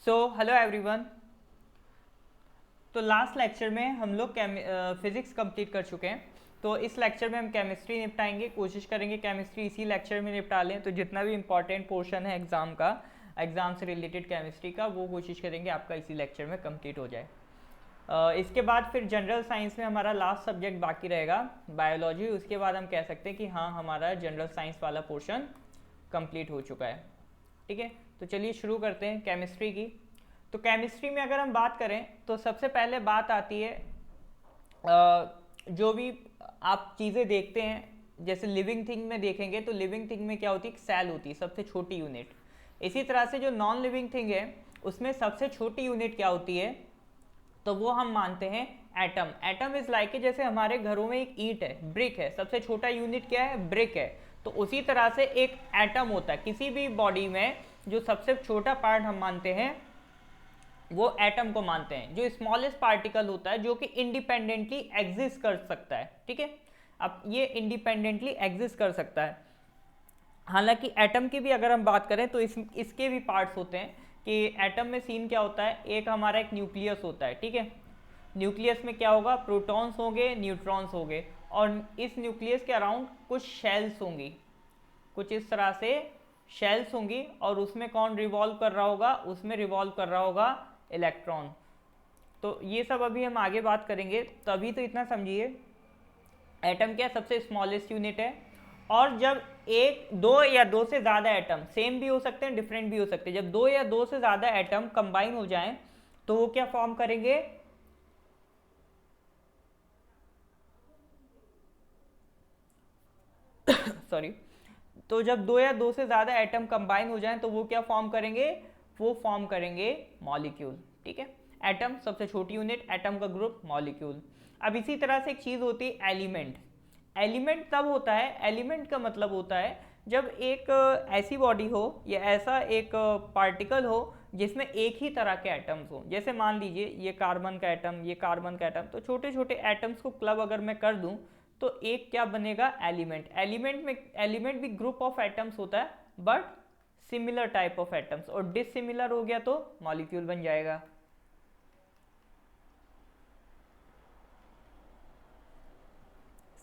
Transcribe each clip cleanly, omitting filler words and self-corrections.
Hello everyone. तो last lecture में हम लोग फिज़िक्स कंप्लीट कर चुके हैं। तो इस लेक्चर में हम केमिस्ट्री निपटाएंगे, कोशिश करेंगे केमिस्ट्री इसी लेक्चर में निपटा लें। तो जितना भी इंपॉर्टेंट पोर्शन है एग्ज़ाम का, एग्ज़ाम से रिलेटेड केमिस्ट्री का, वो कोशिश करेंगे आपका इसी लेक्चर में कंप्लीट हो जाए। इसके बाद फिर जनरल साइंस में हमारा लास्ट सब्जेक्ट बाकी रहेगा बायोलॉजी। उसके बाद हम कह सकते हैं कि हाँ, हमारा जनरल साइंस वाला पोर्शन कंप्लीट हो चुका है। ठीक है, तो चलिए शुरू करते हैं केमिस्ट्री की। तो केमिस्ट्री में अगर हम बात करें तो सबसे पहले बात आती है जो भी आप चीज़ें देखते हैं, जैसे लिविंग थिंग में देखेंगे तो लिविंग थिंग में क्या होती है, सेल होती है सबसे छोटी यूनिट। इसी तरह से जो नॉन लिविंग थिंग है उसमें सबसे छोटी यूनिट क्या होती है, तो वो हम मानते हैं एटम। एटम इज लाइक जैसे हमारे घरों में एक ईंट है, ब्रिक है, सबसे छोटा यूनिट क्या है, ब्रिक है। तो उसी तरह से एक एटम होता है किसी भी बॉडी में, जो सबसे छोटा पार्ट हम मानते हैं वो एटम को मानते हैं, जो स्मॉलेस्ट पार्टिकल होता है, जो कि इंडिपेंडेंटली एग्जिस्ट कर सकता है। ठीक है, अब ये इंडिपेंडेंटली एग्जिस्ट कर सकता है। हालांकि एटम की भी अगर हम बात करें तो इसके भी पार्ट्स होते हैं कि एटम में सीन क्या होता है, एक हमारा एक न्यूक्लियस होता है। ठीक है, न्यूक्लियस में क्या होगा, प्रोटॉन्स होंगे, न्यूट्रॉन्स होंगे, और इस न्यूक्लियस के अराउंड कुछ शेल्स होंगी, कुछ इस तरह से शेल्स होंगी, और उसमें कौन रिवॉल्व कर रहा होगा, उसमें रिवॉल्व कर रहा होगा इलेक्ट्रॉन। तो ये सब अभी हम आगे बात करेंगे। तो अभी तो इतना समझिए, एटम क्या सबसे स्मॉलेस्ट यूनिट है, और जब एक, दो या दो से ज़्यादा एटम, सेम भी हो सकते हैं डिफरेंट भी हो सकते हैं, जब दो या दो से ज़्यादा एटम कंबाइन हो जाएं तो वो क्या फॉर्म करेंगे, सॉरी, तो जब दो या दो से ज़्यादा एटम कंबाइन हो जाएं तो वो क्या फॉर्म करेंगे, वो फॉर्म करेंगे मॉलिक्यूल। ठीक है, एटम सबसे छोटी यूनिट, एटम का ग्रुप मॉलिक्यूल। अब इसी तरह से एक चीज़ होती है एलिमेंट। एलिमेंट तब होता है, एलिमेंट का मतलब होता है जब एक ऐसी बॉडी हो या ऐसा एक पार्टिकल हो जिसमें एक ही तरह के एटम्स हो। जैसे मान लीजिए ये कार्बन का एटम, ये कार्बन का एटम, तो छोटे छोटे एटम्स को क्लब अगर मैं कर दूं तो एक क्या बनेगा, एलिमेंट। एलिमेंट में, एलिमेंट भी ग्रुप ऑफ एटम्स होता है but similar type of atoms, और डिसिमिलर हो गया तो मॉलिक्यूल बन जाएगा।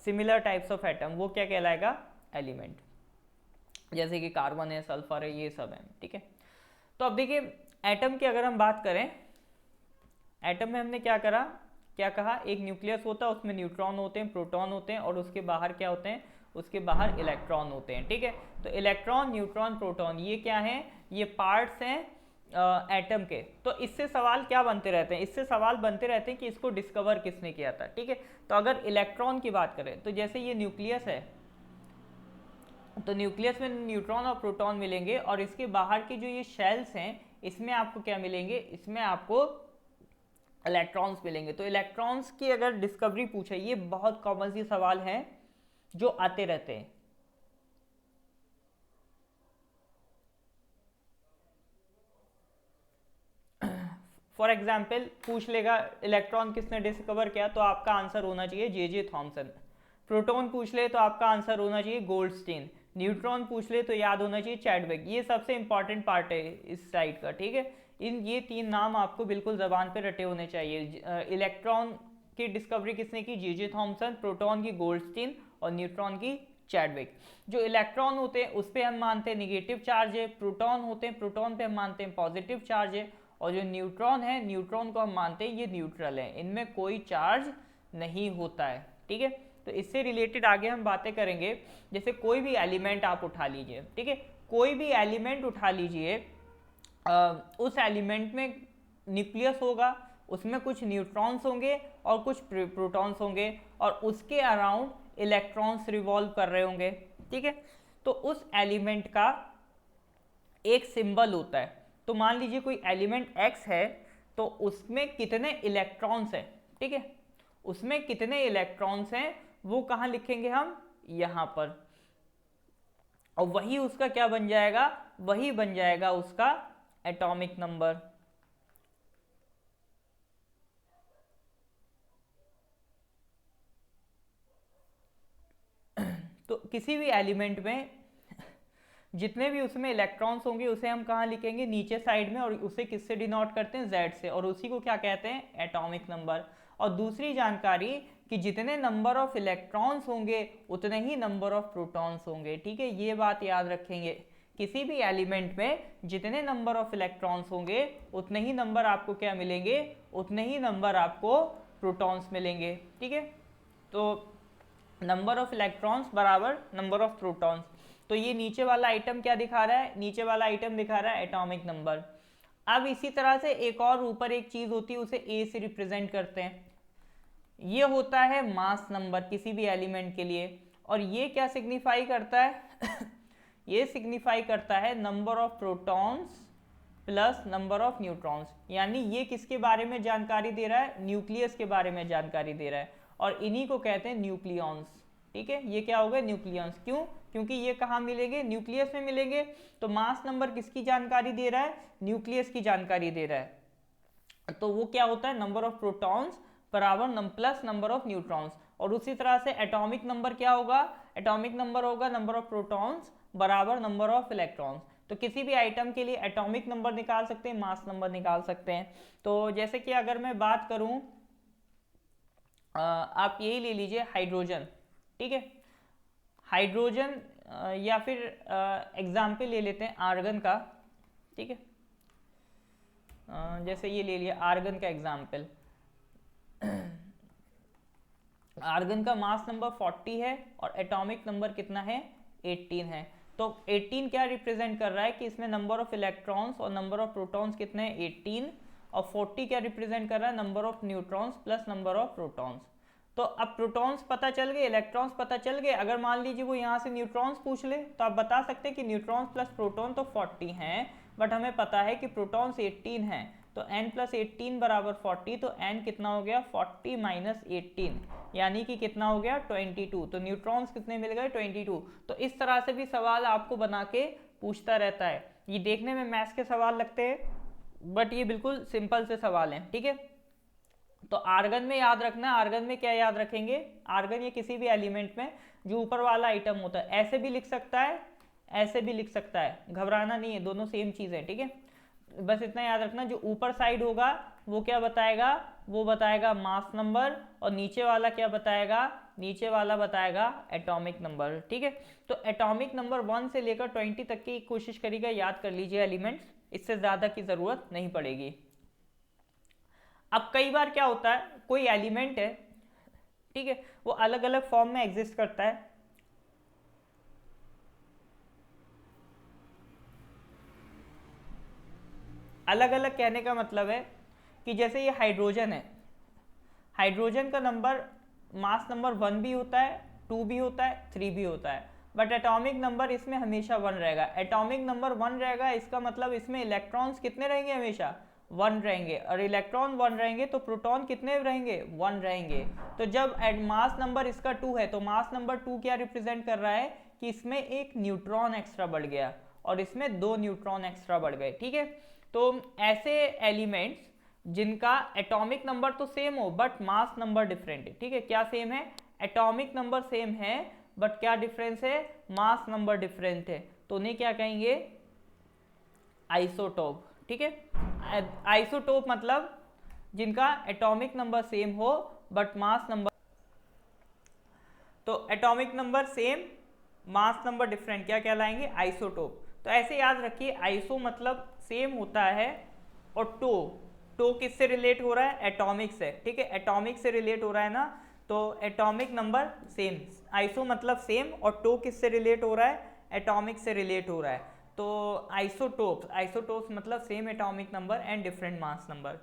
सिमिलर टाइप्स ऑफ एटम वो क्या कहलाएगा, एलिमेंट। जैसे कि कार्बन है, सल्फर है, ये सब है। ठीक है, तो अब देखिए एटम की अगर हम बात करें, एटम में हमने क्या करा, क्या कहा, एक न्यूक्लियस होता है, उसमें न्यूट्रॉन होते हैं, प्रोटॉन होते हैं, और उसके बाहर क्या होते हैं, उसके बाहर इलेक्ट्रॉन होते हैं। ठीक है, तो इलेक्ट्रॉन, न्यूट्रॉन, प्रोटॉन, ये क्या हैं, ये पार्ट्स हैं एटम के। तो इससे सवाल क्या बनते रहते हैं, इससे सवाल बनते रहते हैं कि इसको डिस्कवर किसने किया था। ठीक है, तो अगर इलेक्ट्रॉन की बात करें तो जैसे ये न्यूक्लियस है, तो न्यूक्लियस में न्यूट्रॉन और प्रोटॉन मिलेंगे, और इसके बाहर की जो ये शेल्स हैं इसमें आपको क्या मिलेंगे, इसमें आपको इलेक्ट्रॉन्स मिलेंगे। तो इलेक्ट्रॉन्स की अगर डिस्कवरी पूछे, ये बहुत कॉमन सी सवाल है जो आते रहते हैं। फॉर एग्जाम्पल पूछ लेगा इलेक्ट्रॉन किसने डिस्कवर किया, तो आपका आंसर होना चाहिए जे जे थॉमसन। प्रोटॉन पूछ ले तो आपका आंसर होना चाहिए गोल्डस्टीन। न्यूट्रॉन पूछ ले तो याद होना चाहिए चैडविक। ये सबसे इंपॉर्टेंट पार्ट है इस साइड का। ठीक है, इन ये तीन नाम आपको बिल्कुल जबान पे रटे होने चाहिए। इलेक्ट्रॉन की डिस्कवरी किसने की, जे जे थॉमसन। प्रोटॉन की गोल्डस्टीन, और न्यूट्रॉन की चैडविक। जो इलेक्ट्रॉन होते हैं उस पर हम मानते हैं निगेटिव चार्ज है, प्रोटॉन होते हैं, प्रोटॉन पे हम मानते हैं पॉजिटिव चार्ज है, और जो न्यूट्रॉन है, न्यूट्रॉन को हम मानते हैं ये न्यूट्रल है, इनमें कोई चार्ज नहीं होता है। ठीक है, तो इससे रिलेटेड आगे हम बातें करेंगे। जैसे कोई भी एलिमेंट आप उठा लीजिए, ठीक है, कोई भी एलिमेंट उठा लीजिए, उस एलिमेंट में न्यूक्लियस होगा, उसमें कुछ न्यूट्रॉन्स होंगे और कुछ प्रोटॉन्स होंगे, और उसके अराउंड इलेक्ट्रॉन्स रिवॉल्व कर रहे होंगे। ठीक है, तो उस एलिमेंट का एक सिंबल होता है। तो मान लीजिए कोई एलिमेंट एक्स है, तो उसमें कितने इलेक्ट्रॉन्स हैं। ठीक है, उसमें कितने इलेक्ट्रॉन्स हैं वो कहाँ लिखेंगे हम, यहाँ पर, और वही उसका क्या बन जाएगा, वही बन जाएगा उसका एटॉमिक नंबर। तो किसी भी एलिमेंट में जितने भी उसमें इलेक्ट्रॉन्स होंगे उसे हम कहाँ लिखेंगे, नीचे साइड में, और उसे किससे डिनोट करते हैं, Z से, और उसी को क्या कहते हैं, एटॉमिक नंबर। और दूसरी जानकारी कि जितने नंबर ऑफ इलेक्ट्रॉन्स होंगे उतने ही नंबर ऑफ प्रोटॉन्स होंगे, ठीक है, ये बात याद रखेंगे। किसी भी एलिमेंट में जितने नंबर ऑफ इलेक्ट्रॉन्स होंगे उतने ही नंबर आपको क्या मिलेंगे, उतने ही नंबर आपको प्रोटॉन्स मिलेंगे, ठीक है। तो नंबर ऑफ इलेक्ट्रॉन्स बराबर नंबर ऑफ प्रोटॉन्स। तो ये नीचे वाला आइटम क्या दिखा रहा है, नीचे वाला आइटम दिखा रहा है एटॉमिक नंबर। अब इसी तरह से एक और ऊपर एक चीज होती है, उसे ए से रिप्रेजेंट करते हैं, ये होता है मास नंबर किसी भी एलिमेंट के लिए। और ये क्या सिग्निफाई करता है ये सिग्निफाई करता है number of protons plus number of neutrons. यानी ये किसके बारे में जानकारी दे रहा है, न्यूक्लियस के बारे में जानकारी दे रहा है, और इन्हीं को कहते हैं न्यूक्लियॉन्स, ठीक है। ये क्या हो गए, न्यूक्लियॉन्स। क्यों, क्योंकि ये कहाँ मिलेंगे, न्यूक्लियस में मिलेंगे। तो मास नंबर किसकी जानकारी दे रहा है, न्यूक्लियस की जानकारी दे रहा है। तो वो क्या होता है, नंबर ऑफ प्रोटॉन्स बराबर प्लस नंबर ऑफ न्यूट्रॉन्स। और उसी तरह से एटॉमिक नंबर क्या होगा, एटॉमिक नंबर होगा नंबर ऑफ प्रोटॉन्स बराबर नंबर ऑफ इलेक्ट्रॉन्स। तो किसी भी आइटम के लिए एटॉमिक नंबर निकाल सकते हैं, मास नंबर निकाल सकते हैं। तो जैसे कि अगर मैं बात करूं, आप यही ले लीजिए हाइड्रोजन, ठीक है, हाइड्रोजन, या फिर एग्जाम्पल ले लेते हैं आर्गन का, ठीक है। जैसे ये ले लिया आर्गन का एग्जाम्पल। आर्गन का मास नंबर 40 है और एटॉमिक नंबर कितना है, 18 है। तो 18 क्या रिप्रेजेंट कर रहा है कि इसमें नंबर ऑफ इलेक्ट्रॉन्स और नंबर ऑफ प्रोटॉन्स कितने हैं, 18, और 40 क्या रिप्रेजेंट कर रहा है, number of neutrons plus number of protons. तो अब प्रोटॉन्स पता चल गए, इलेक्ट्रॉन्स पता चल गए। अगर मान लीजिए वो यहाँ से न्यूट्रॉन्स पूछ ले तो आप बता सकते हैं कि न्यूट्रॉन्स प्लस प्रोटॉन तो 40 हैं, बट हमें पता है कि प्रोटॉन्स 18 हैं। तो n प्लस 18 बराबर 40, तो n कितना हो गया, 40 माइनस 18, यानी कि कितना हो गया, 22। तो न्यूट्रॉन्स कितने मिल गए, 22। तो इस तरह से भी सवाल आपको बना के पूछता रहता है। ये देखने में मैथ्स के सवाल लगते हैं, बट ये बिल्कुल सिंपल से सवाल हैं, ठीक है। तो आर्गन में याद रखना, आर्गन में क्या याद रखेंगे, आर्गन ये किसी भी एलिमेंट में जो ऊपर वाला आइटम होता है, ऐसे भी लिख सकता है, ऐसे भी लिख सकता है, घबराना नहीं है, दोनों सेम चीज़ है, ठीक है। बस इतना याद रखना, जो ऊपर साइड होगा वो क्या बताएगा, वो बताएगा मास नंबर, और नीचे वाला क्या बताएगा, नीचे वाला बताएगा एटॉमिक नंबर, ठीक है। तो एटॉमिक नंबर 1 से लेकर 20 तक की कोशिश करिएगा, याद कर लीजिए एलिमेंट्स, इससे ज़्यादा की ज़रूरत नहीं पड़ेगी। अब कई बार क्या होता है, कोई एलिमेंट है, ठीक है, वो अलग अलग फॉर्म में एग्जिस्ट करता है। अलग अलग कहने का मतलब है कि जैसे ये हाइड्रोजन है, हाइड्रोजन का नंबर मास नंबर 1 भी होता है, 2 भी होता है, 3 भी होता है, बट एटॉमिक नंबर इसमें हमेशा 1 रहेगा। एटॉमिक नंबर 1 रहेगा, इसका मतलब इसमें इलेक्ट्रॉन्स कितने रहेंगे, हमेशा 1 रहेंगे, और इलेक्ट्रॉन 1 रहेंगे तो प्रोटॉन कितने रहेंगे, 1 रहेंगे। तो जब मास नंबर इसका 2 है, तो मास नंबर 2 क्या रिप्रेजेंट कर रहा है कि इसमें एक न्यूट्रॉन एक्स्ट्रा बढ़ गया और इसमें 2 न्यूट्रॉन एक्स्ट्रा बढ़ गए, ठीक है। तो ऐसे एलिमेंट्स जिनका एटॉमिक नंबर तो सेम हो बट मास नंबर डिफरेंट है, ठीक है, क्या सेम है, एटॉमिक नंबर सेम है बट क्या डिफरेंस है, मास नंबर डिफरेंट है, तो उन्हें क्या कहेंगे, आइसोटोप, ठीक है। आइसोटोप मतलब जिनका एटॉमिक नंबर सेम हो बट मास नंबर, तो atomic number same mass number different क्या कहलाएंगे, आइसोटोप। तो ऐसे याद रखिए, आइसो मतलब सेम होता है, और टो किससे रिलेट हो रहा है, एटॉमिक से, ठीक है, एटॉमिक से रिलेट हो रहा है ना, तो एटॉमिक नंबर सेम, आइसो मतलब सेम, और टो किससे रिलेट हो रहा है, एटॉमिक से रिलेट हो रहा है। तो आइसोटोप्स मतलब same atomic number and different mass number.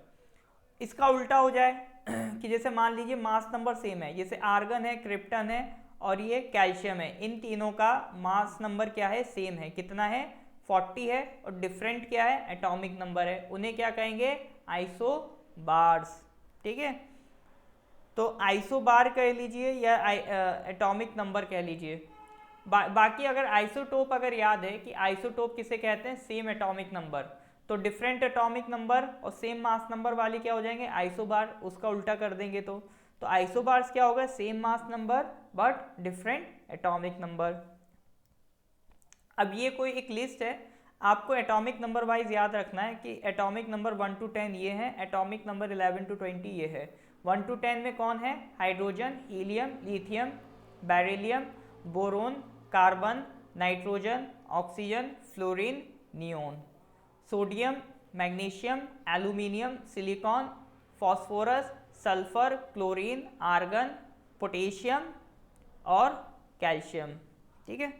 इसका उल्टा हो जाए कि जैसे मान लीजिए मास नंबर सेम है, जैसे आर्गन है, क्रिप्टन है और ये कैल्शियम है, इन तीनों का मास नंबर क्या है, सेम है, कितना है, 40 है, और डिफरेंट क्या है, एटॉमिक नंबर है, उन्हें क्या कहेंगे, आइसोबार्स, ठीक है। तो आइसोबार कह लीजिए या एटॉमिक नंबर कह लीजिए। बाकी अगर आइसोटोप अगर याद है कि आइसोटोप किसे कहते हैं, सेम एटॉमिक नंबर, तो डिफरेंट एटॉमिक नंबर और सेम मास नंबर वाली क्या हो जाएंगे, आइसोबार, उसका उल्टा कर देंगे तो आइसोबार्स क्या होगा, same mass number but different atomic number. अब ये कोई एक लिस्ट है, आपको एटॉमिक नंबर वाइज याद रखना है कि एटॉमिक नंबर 1 to 10 ये है, एटॉमिक नंबर 11 to 20 ये है। 1 to 10 में कौन है? Hydrogen, helium, lithium, beryllium, boron, carbon, nitrogen, oxygen, fluorine, neon. Sodium, magnesium, aluminium, silicon, phosphorus, sulphur, chlorine, argon, potassium और कैल्शियम। ठीक है,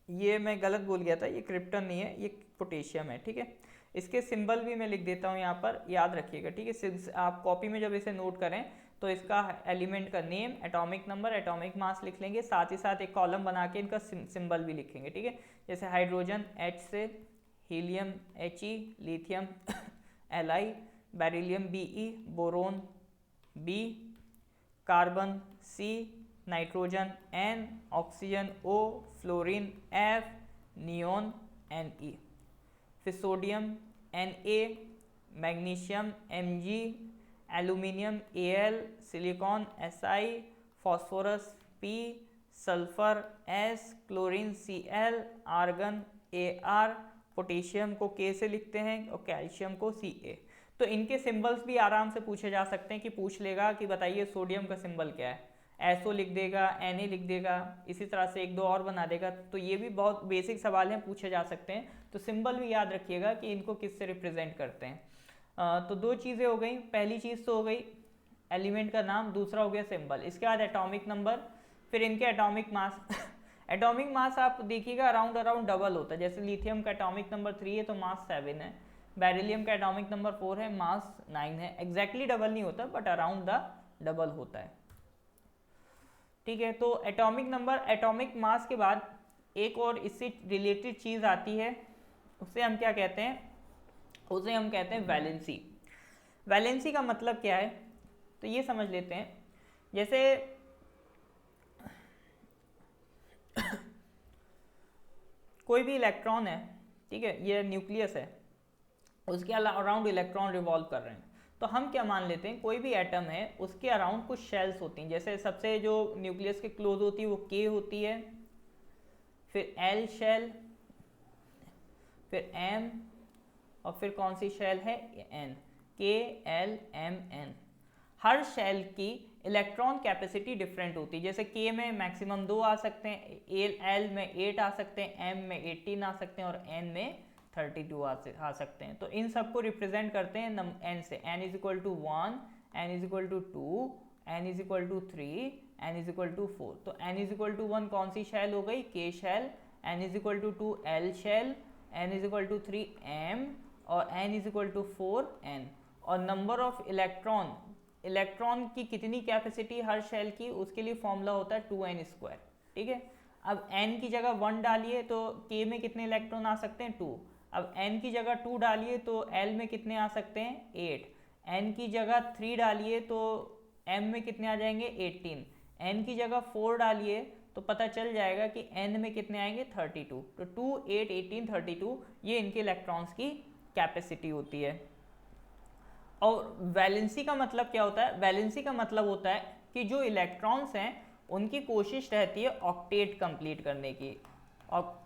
ये मैं गलत बोल गया था, ये क्रिप्टन नहीं है, ये पोटेशियम है। ठीक है, इसके सिंबल भी मैं लिख देता हूँ यहाँ पर, याद रखिएगा। ठीक है, आप कॉपी में जब इसे नोट करें तो इसका एलिमेंट का name, atomic number, atomic mass लिख लेंगे, साथ ही साथ एक कॉलम बना के इनका सिंबल भी लिखेंगे। ठीक है, जैसे हाइड्रोजन H से, helium He, lithium Li, beryllium Be, boron B, carbon C, nitrogen N, oxygen O, fluorine F, neon Ne। फिर sodium Na, magnesium Mg, aluminium Al, silicon Si, phosphorus P, sulphur S, chlorine Cl, argon Ar, potassium को K से लिखते हैं और calcium को Ca। तो इनके symbols भी आराम से पूछे जा सकते हैं कि पूछ लेगा कि बताइए सोडियम का सिंबल क्या है, SO लिख देगा, Na लिख देगा, इसी तरह से एक दो और बना देगा। तो ये भी बहुत बेसिक सवाल हैं, पूछे जा सकते हैं। तो सिंबल भी याद रखिएगा कि इनको किससे रिप्रेजेंट करते हैं। तो दो चीज़ें हो गई, पहली चीज़ तो हो गई एलिमेंट का नाम, दूसरा हो गया सिंबल। इसके बाद एटॉमिक नंबर, फिर इनके एटॉमिक मास एटॉमिक मास आप देखिएगा अराउंड डबल होता है। जैसे लिथियम का एटॉमिक नंबर 3 है तो मास 7 है, बेरिलियम का एटॉमिक नंबर 4 है, मास 9 है। एग्जैक्टली डबल नहीं होता बट अराउंड द डबल होता है। ठीक है, तो एटॉमिक नंबर, एटॉमिक मास के बाद एक और इससे रिलेटेड चीज़ आती है, उसे हम क्या कहते हैं? उसे हम कहते हैं वैलेंसी। वैलेंसी का मतलब क्या है तो ये समझ लेते हैं। जैसे कोई भी इलेक्ट्रॉन है, ठीक है, ये न्यूक्लियस है, उसके अराउंड इलेक्ट्रॉन रिवॉल्व कर रहे हैं, तो हम क्या मान लेते हैं, कोई भी एटम है उसके अराउंड कुछ शेल्स होती हैं। जैसे सबसे जो न्यूक्लियस के क्लोज होती है वो K होती है, फिर L शेल, फिर M, और फिर कौन सी शेल है? N, K L M N। हर शेल की इलेक्ट्रॉन कैपेसिटी डिफरेंट होती है। जैसे K में मैक्सिमम 2 आ सकते हैं, L में 8 आ सकते हैं, M में 18 आ सकते हैं और N में 32 आ सकते हैं। तो इन सबको रिप्रेजेंट करते हैं N से। N is equal to 1, N is equal to 2, N is equal to 3, N is equal to 4। तो N इज इक्वल टू 1 कौन सी शेल हो गई? K shell. N is equal to 2 L shell, N is equal to 3 M, और N is equal to 4 N। और number of electron, electron की कितनी capacity हर shell की, उसके लिए फॉर्मूला होता है 2n स्क्वायर। ठीक है, अब n की जगह 1 डालिए तो K में कितने इलेक्ट्रॉन आ सकते हैं? 2। अब n की जगह 2 डालिए तो L में कितने आ सकते हैं? 8। n की जगह 3 डालिए तो M में कितने आ जाएंगे? 18। n की जगह 4 डालिए तो पता चल जाएगा कि n में कितने आएंगे? 32। तो 2, 8, 18, 32 ये इनके इलेक्ट्रॉन्स की कैपेसिटी होती है। और वैलेंसी का मतलब क्या होता है? वैलेंसी का मतलब होता है कि जो इलेक्ट्रॉन्स हैं उनकी कोशिश रहती है ऑक्टेट कंप्लीट करने की। और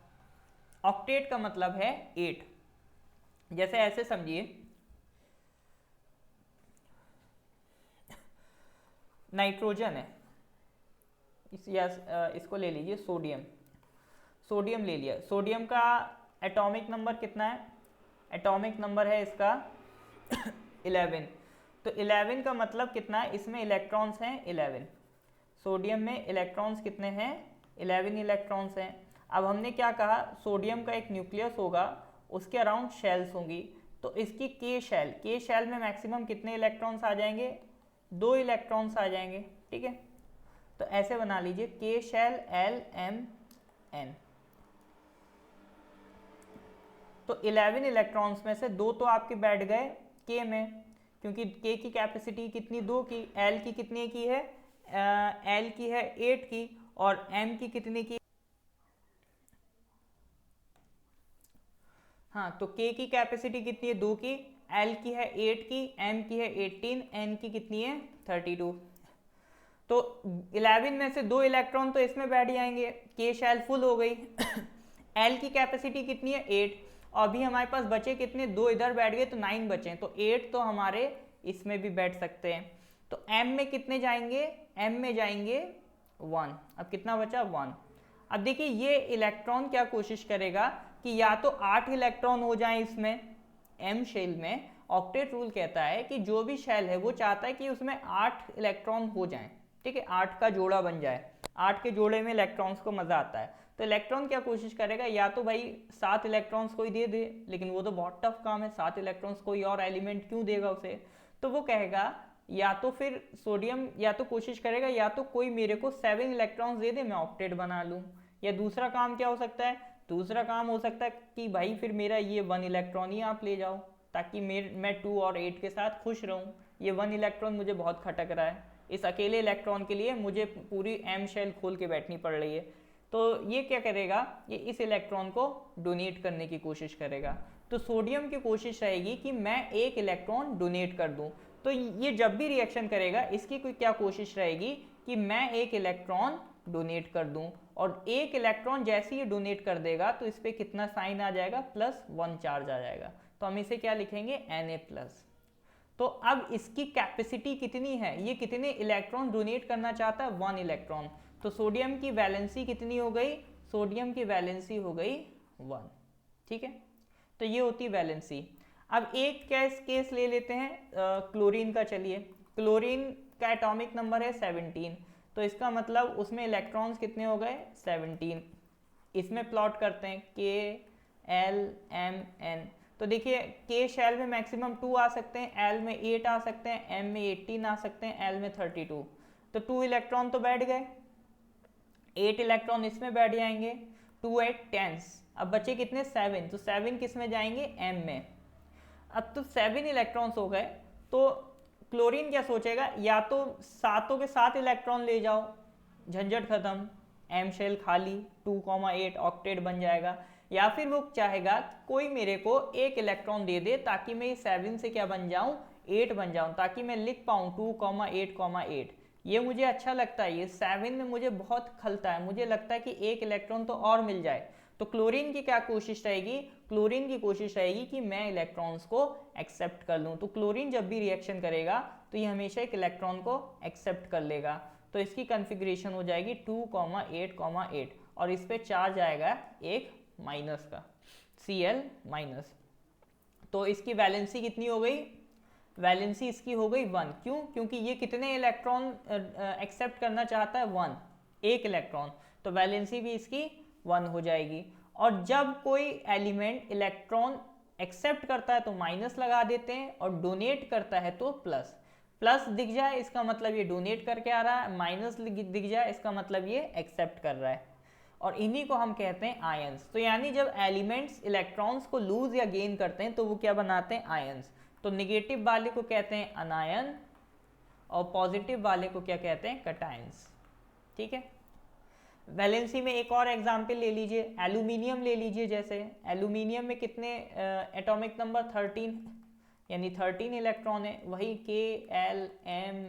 ऑक्टेट का मतलब है 8। जैसे ऐसे समझिए, नाइट्रोजन है, इसको ले लीजिए सोडियम। सोडियम ले लिया, सोडियम का एटॉमिक नंबर कितना है? एटॉमिक नंबर है इसका 11। तो 11 का मतलब कितना है? इसमें इलेक्ट्रॉन्स हैं 11। सोडियम में इलेक्ट्रॉन्स कितने हैं? 11 इलेक्ट्रॉन्स हैं। अब हमने क्या कहा? सोडियम का एक न्यूक्लियस होगा, उसके अराउंड शेल्स होंगी। तो इसकी के शेल में मैक्सिमम कितने इलेक्ट्रॉन्स आ जाएंगे? 2 इलेक्ट्रॉन्स आ जाएंगे। ठीक है, तो ऐसे बना लीजिए के शेल L M N। तो 11 इलेक्ट्रॉन्स में से 2 तो आपके बैठ गए K में, क्योंकि K की कैपेसिटी कितनी? 2 की। L की कितने की है? L की है 8 की। और M की कितने की? हाँ, तो K की कैपेसिटी कितनी है? 2 की। L की है 8 की, M की है 18, N की कितनी है? 32। तो 11 में से 2 इलेक्ट्रॉन तो इसमें बैठ जाएंगे, के शेल फुल हो गई। एल की कैपेसिटी कितनी है 8, और अभी हमारे पास बचे कितने, 2 इधर बैठ गए तो 9 बचे, तो 8 तो हमारे इसमें भी बैठ सकते हैं। तो एम में कितने जाएंगे, एम में जाएंगे 1। अब कितना बचा 1। अब देखिए ये इलेक्ट्रॉन क्या कोशिश करेगा कि या तो 8 इलेक्ट्रॉन हो जाए इसमें एम शेल में। ऑक्टेट रूल कहता है कि जो भी शेल है वो चाहता है कि उसमें 8 इलेक्ट्रॉन हो जाएं, ठीक है, 8 का जोड़ा बन जाए, 8 के जोड़े में इलेक्ट्रॉन्स को मजा आता है। तो इलेक्ट्रॉन क्या कोशिश करेगा, या तो भाई 7 इलेक्ट्रॉन्स कोई दे दे, लेकिन वो तो बहुत टफ काम है, 7 इलेक्ट्रॉन्स कोई और एलिमेंट क्यों देगा उसे। तो वो कहेगा या तो फिर सोडियम, या तो कोशिश करेगा या तो कोई मेरे को 7 इलेक्ट्रॉन्स दे दे, मैं ऑक्टेट बना लूँ। या दूसरा काम क्या हो सकता है, दूसरा काम हो सकता है कि भाई फिर मेरा ये 1 इलेक्ट्रॉन ही आप ले जाओ, ताकि मैं 2 और 8 के साथ खुश रहूँ। ये 1 इलेक्ट्रॉन मुझे बहुत खटक रहा है, इस अकेले इलेक्ट्रॉन के लिए मुझे पूरी एम शेल खोल के बैठनी पड़ रही है। तो ये क्या करेगा, ये इस इलेक्ट्रॉन को डोनेट करने की कोशिश करेगा। तो सोडियम की कोशिश रहेगी कि मैं 1 इलेक्ट्रॉन डोनेट कर दूं। तो ये जब भी रिएक्शन करेगा इसकी कोई क्या कोशिश रहेगी कि मैं 1 इलेक्ट्रॉन डोनेट कर दूं, और 1 इलेक्ट्रॉन जैसे ही डोनेट कर देगा तो इस पर कितना साइन आ जाएगा, +1 चार्ज आ जाएगा। तो हम इसे क्या लिखेंगे, Na+। तो अब इसकी कैपेसिटी कितनी है, ये कितने इलेक्ट्रॉन डोनेट करना चाहता है, 1 इलेक्ट्रॉन। तो सोडियम की वैलेंसी कितनी हो गई, सोडियम की वैलेंसी हो गई 1, ठीक है। तो ये होती वैलेंसी। अब एक केस ले लेते हैं क्लोरीन का। चलिए, क्लोरीन का एटॉमिक नंबर है 17, तो इसका मतलब उसमें इलेक्ट्रॉन्स कितने हो गए, 17। इसमें प्लॉट करते हैं KLMN। तो देखिए के शेल में मैक्सिमम 2 आ सकते हैं, एल में 8 आ सकते हैं, एम में 18 आ सकते हैं, एल में 32। तो 2 इलेक्ट्रॉन तो बैठ गए, 8 इलेक्ट्रॉन इसमें बैठ जाएंगे, 2 8 10। अब बचे कितने, 7। तो 7 किस में जाएंगे, एम में। अब तो 7 इलेक्ट्रॉन्स हो गए, तो क्लोरीन क्या सोचेगा, या तो 7 के 7 इलेक्ट्रॉन ले जाओ, झंझट खत्म, एम शेल खाली, 2,8 ऑक्टेट बन जाएगा। या फिर वो चाहेगा कोई मेरे को 1 इलेक्ट्रॉन दे दे ताकि मैं 7 से क्या बन जाऊं, 8 बन जाऊं, ताकि मैं लिख पाऊं 2,8,8। ये मुझे अच्छा लगता है, ये 7 में मुझे बहुत खलता है, मुझे लगता है कि 1 इलेक्ट्रॉन तो और मिल जाए। तो क्लोरीन की क्या कोशिश रहेगी, क्लोरीन की कोशिश रहेगी कि मैं इलेक्ट्रॉन्स को एक्सेप्ट कर लूं। तो क्लोरीन जब भी रिएक्शन करेगा तो ये हमेशा एक इलेक्ट्रॉन को एक्सेप्ट कर लेगा। तो इसकी कॉन्फ़िगरेशन हो जाएगी 2,8,8, और इस पे चार्ज आएगा एक माइनस का, Cl-। तो इसकी वैलेंसी कितनी हो गई, वैलेंसी इसकी हो गई 1। क्यों, क्योंकि ये कितने इलेक्ट्रॉन एक्सेप्ट करना चाहता है, 1, 1 इलेक्ट्रॉन। तो वैलेंसी भी इसकी 1 हो जाएगी। और जब कोई एलिमेंट इलेक्ट्रॉन एक्सेप्ट करता है तो माइनस लगा देते हैं, और डोनेट करता है तो प्लस। प्लस दिख जाए इसका मतलब ये डोनेट करके आ रहा है, माइनस दिख जाए इसका मतलब ये एक्सेप्ट कर रहा है। और इन्हीं को हम कहते हैं आयंस। तो यानी जब एलिमेंट्स इलेक्ट्रॉन्स को लूज या गेन करते हैं तो वो क्या बनाते हैं, आयंस। तो नेगेटिव वाले को कहते हैं अनायन, और पॉजिटिव वाले को क्या कहते हैं, कैटायंस, ठीक है। वैलेंसी में एक और एग्जाम्पल ले लीजिए, एल्यूमिनियम ले लीजिए। जैसे एल्यूमिनियम में कितने एटॉमिक नंबर, 13, यानी 13 इलेक्ट्रॉन है, वही KLMN।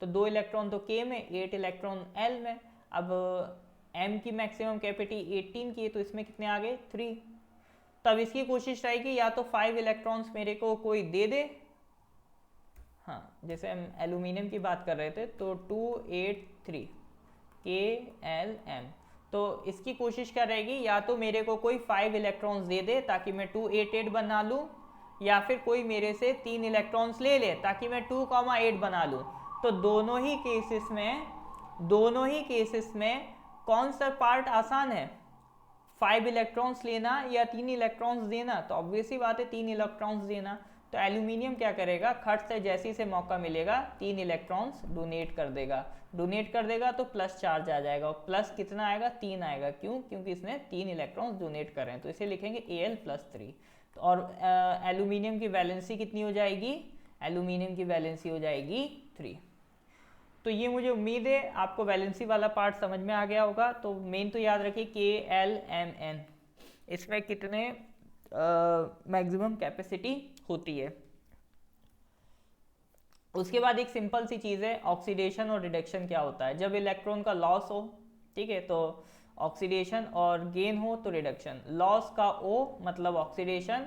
तो 2 इलेक्ट्रॉन तो K में, 8 इलेक्ट्रॉन L में। अब M की मैक्सिमम कैपेसिटी 18 की है, तो इसमें कितने आ गए, 3। तब इसकी कोशिश रहेगी या तो 5 इलेक्ट्रॉन्स मेरे को कोई दे दे, हाँ जैसे हम एल्यूमिनियम की बात कर रहे थे, तो 2 8 3 KLM। तो इसकी कोशिश क्या रहेगी, या तो मेरे को कोई 5 इलेक्ट्रॉन्स दे दे ताकि मैं 2 8 8 बना लूँ, या फिर कोई मेरे से 3 इलेक्ट्रॉन्स ले ले ताकि मैं 2,8 बना लूँ। तो दोनों ही केसेस में कौन सा पार्ट आसान है, 5 इलेक्ट्रॉन्स लेना या 3 इलेक्ट्रॉन्स देना। तो ऑब्वियस ही बात है 3 इलेक्ट्रॉन्स देना। तो एल्यूमिनियम क्या करेगा, खट से जैसे से मौका मिलेगा 3 इलेक्ट्रॉन्स डोनेट कर देगा तो प्लस चार्ज आ जाएगा, और प्लस कितना आएगा, 3 आएगा। क्यों, क्योंकि इसने 3 इलेक्ट्रॉन्स डोनेट कर रहे हैं, तो इसे लिखेंगे Al+3। तो और एल्यूमिनियम की वैलेंसी कितनी हो जाएगी, एल्यूमिनियम की वैलेंसी हो जाएगी 3। तो ये मुझे उम्मीद है आपको वैलेंसी वाला पार्ट समझ में आ गया होगा। तो मेन तो याद रखिए KLMN, इसमें कितने मैक्सिमम कैपेसिटी होती है। उसके बाद एक सिंपल सी चीज़ है ऑक्सीडेशन और रिडक्शन क्या होता है। जब इलेक्ट्रॉन का लॉस हो, ठीक है, तो ऑक्सीडेशन, और गेन हो तो रिडक्शन। लॉस का ओ मतलब ऑक्सीडेशन,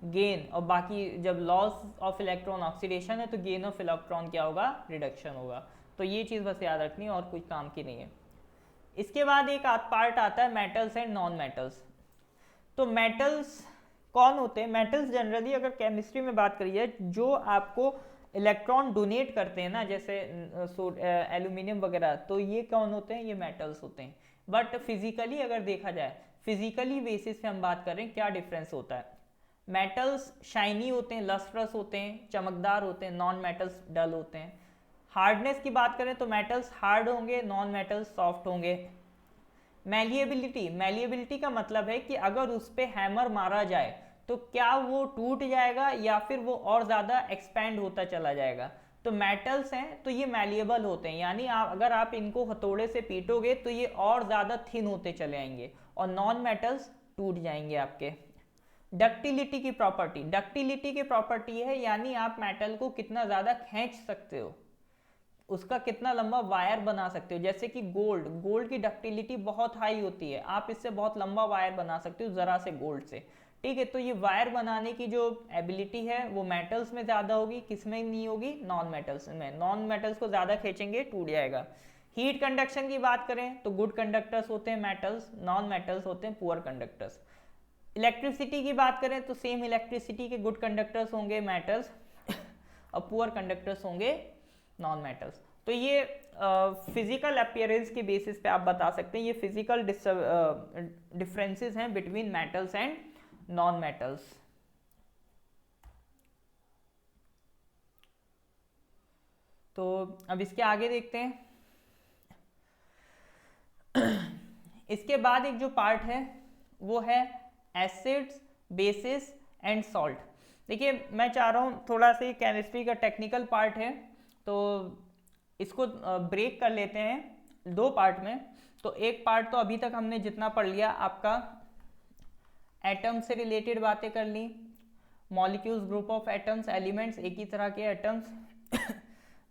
गेन, और बाकी जब लॉस ऑफ इलेक्ट्रॉन ऑक्सीडेशन है तो गेन ऑफ इलेक्ट्रॉन क्या होगा, रिडक्शन होगा। तो ये चीज़ बस याद रखनी है और कुछ काम की नहीं है। इसके बाद एक पार्ट आता है मेटल्स एंड नॉन मेटल्स। तो मेटल्स कौन होते हैं? मेटल्स जनरली अगर केमिस्ट्री में बात करिए, जो आपको इलेक्ट्रॉन डोनेट करते हैं ना, जैसे एल्यूमिनियम वगैरह, तो ये कौन होते हैं? ये मेटल्स होते हैं। बट फिजिकली अगर देखा जाए, फिजिकली बेसिस पे हम बात करें क्या डिफरेंस होता है। मेटल्स शाइनी होते हैं, लस्ट्रस होते हैं, चमकदार होते हैं, नॉन मेटल्स डल होते हैं। हार्डनेस की बात करें तो मेटल्स हार्ड होंगे, नॉन मेटल्स सॉफ्ट होंगे। मैलिएबिलिटी, मैलिएबिलिटी का मतलब है कि अगर उस पर हैमर मारा जाए तो क्या वो टूट जाएगा या फिर वो और ज़्यादा एक्सपैंड होता चला जाएगा। तो मेटल्स हैं तो ये मैलिएबल होते हैं, यानी अगर आप इनको हथौड़े से पीटोगे तो ये और ज़्यादा थिन होते चले आएंगे, और नॉन मेटल्स टूट जाएंगे आपके। डक्टिलिटी की प्रॉपर्टी, डक्टिलिटी की प्रॉपर्टी है यानी आप मेटल को कितना ज़्यादा खींच सकते हो, उसका कितना लंबा वायर बना सकते हो। जैसे कि गोल्ड, गोल्ड की डक्टिलिटी बहुत हाई होती है, आप इससे बहुत लंबा वायर बना सकते हो ज़रा से गोल्ड से, ठीक है। तो ये वायर बनाने की जो एबिलिटी है वो मेटल्स में ज़्यादा होगी, किसमें नहीं होगी? नॉन मेटल्स में। नॉन मेटल्स को ज़्यादा खींचेंगे टूट जाएगा। हीट कंडक्शन की बात करें तो गुड कंडक्टर्स होते हैं मेटल्स, नॉन मेटल्स होते हैं पुअर कंडक्टर्स। इलेक्ट्रिसिटी की बात करें तो सेम इलेक्ट्रिसिटी के गुड कंडक्टर्स होंगे मेटल्स और पुअर कंडक्टर्स होंगे नॉन मेटल्स। तो ये फिजिकल अपीयरेंस के बेसिस पे आप बता सकते हैं ये फिजिकल डिफरेंसेस हैं between metals and non metals. तो अब इसके आगे देखते हैं। इसके बाद एक जो पार्ट है वो है एसिड्स, बेसिस एंड सॉल्ट। देखिए मैं चाह रहा हूँ थोड़ा सा केमिस्ट्री का टेक्निकल पार्ट है तो इसको ब्रेक कर लेते हैं दो पार्ट में। तो एक पार्ट तो अभी तक हमने जितना पढ़ लिया, आपका एटम से रिलेटेड बातें कर ली, molecules, group of atoms, elements, एक ही तरह के एटम्स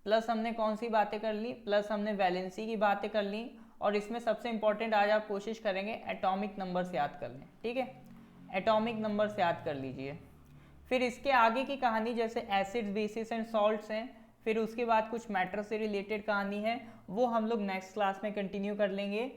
प्लस हमने कौन सी बातें कर ली, प्लस हमने वैलेंसी की बातें कर ली, और इसमें सबसे इंपॉर्टेंट आज आप कोशिश करेंगे एटॉमिक नंबर्स याद कर लें, ठीक है, एटॉमिक नंबर्स याद कर लीजिए। फिर इसके आगे की कहानी जैसे एसिड्स, बेसिस एंड सॉल्ट्स हैं, फिर उसके बाद कुछ मैटर से रिलेटेड कहानी है, वो हम लोग नेक्स्ट क्लास में कंटिन्यू कर लेंगे।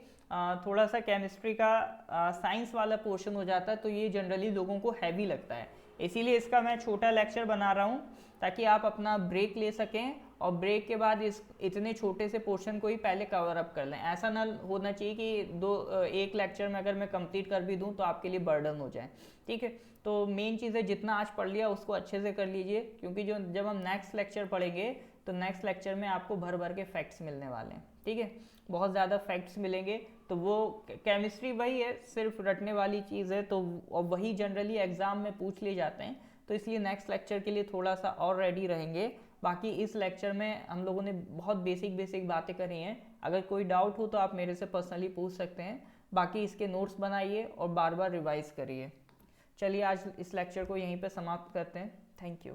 थोड़ा सा केमिस्ट्री का साइंस वाला पोर्शन हो जाता है तो ये जनरली लोगों को हैवी लगता है, इसीलिए इसका मैं छोटा लेक्चर बना रहा हूँ ताकि आप अपना ब्रेक ले सकें और ब्रेक के बाद इस इतने छोटे से पोर्शन को ही पहले कवर अप कर लें। ऐसा ना होना चाहिए कि एक लेक्चर में अगर मैं कंप्लीट कर भी दूं तो आपके लिए बर्डन हो जाए, ठीक है। तो मेन चीज़ है जितना आज पढ़ लिया उसको अच्छे से कर लीजिए, क्योंकि जब हम नेक्स्ट लेक्चर पढ़ेंगे तो नेक्स्ट लेक्चर में आपको भर भर के फैक्ट्स मिलने वाले हैं, ठीक है, बहुत ज़्यादा फैक्ट्स मिलेंगे। तो वो केमिस्ट्री वही है, सिर्फ रटने वाली चीज़ है, तो वही जनरली एग्जाम में पूछ लिए जाते हैं, तो इसलिए नेक्स्ट लेक्चर के लिए थोड़ा सा और रेडी रहेंगे। बाकी इस लेक्चर में हम लोगों ने बहुत बेसिक बातें करी हैं, अगर कोई डाउट हो तो आप मेरे से पर्सनली पूछ सकते हैं। बाकी इसके नोट्स बनाइए और बार बार रिवाइज करिए। चलिए आज इस लेक्चर को यहीं पे समाप्त करते हैं। Thank you.